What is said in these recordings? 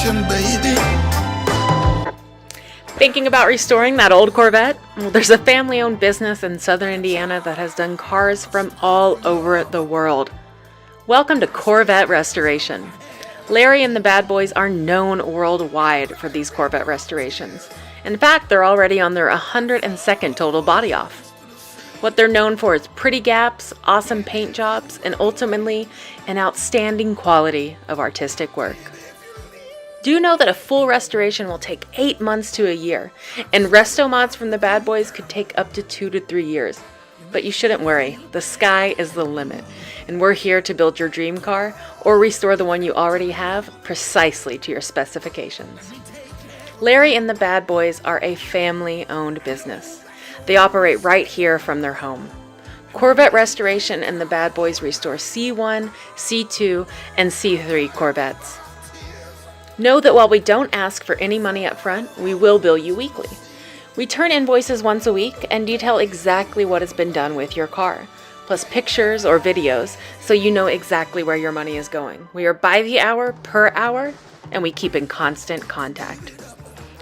American, baby. Thinking about restoring that old Corvette? Well, there's a family-owned business in southern Indiana that has done cars from all over the world. Welcome to Corvette Restoration. Larry and the Bad Boys are known worldwide for these Corvette restorations. In fact, they're already on their 102nd total body off. What they're known for is pretty gaps, awesome paint jobs, and ultimately an outstanding quality of artistic work. Do you know that a full restoration will take 8 months to a year, and resto mods from the Bad Boys could take up to 2 to 3 years? But you shouldn't worry, the sky is the limit, and we're here to build your dream car or restore the one you already have precisely to your specifications. Larry and the Bad Boys are a family-owned business. They operate right here from their home. Corvette Restoration and the Bad Boys restore C1, C2, and C3 Corvettes. Know that while we don't ask for any money up front, we will bill you weekly. We turn invoices once a week and detail exactly what has been done with your car, plus pictures or videos so you know exactly where your money is going. We are by the hour, per hour, and we keep in constant contact.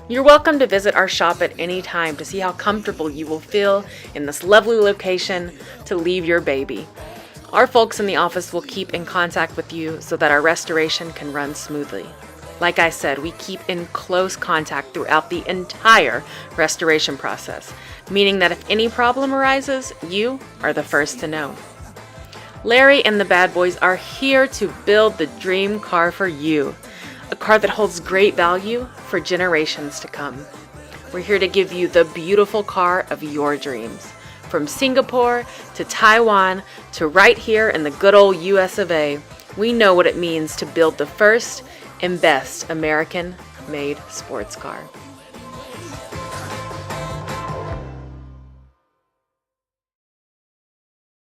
You're welcome to visit our shop at any time to see how comfortable you will feel in this lovely location to leave your baby. Our folks in the office will keep in contact with you so that our restoration can run smoothly. Like I said, we keep in close contact throughout the entire restoration process, meaning that if any problem arises, you are the first to know. Larry and the Bad Boys are here to build the dream car for you, a car that holds great value for generations to come. We're here to give you the beautiful car of your dreams. From Singapore to Taiwan to right here in the good old US of A, we know what it means to build the first and best American-made sports car.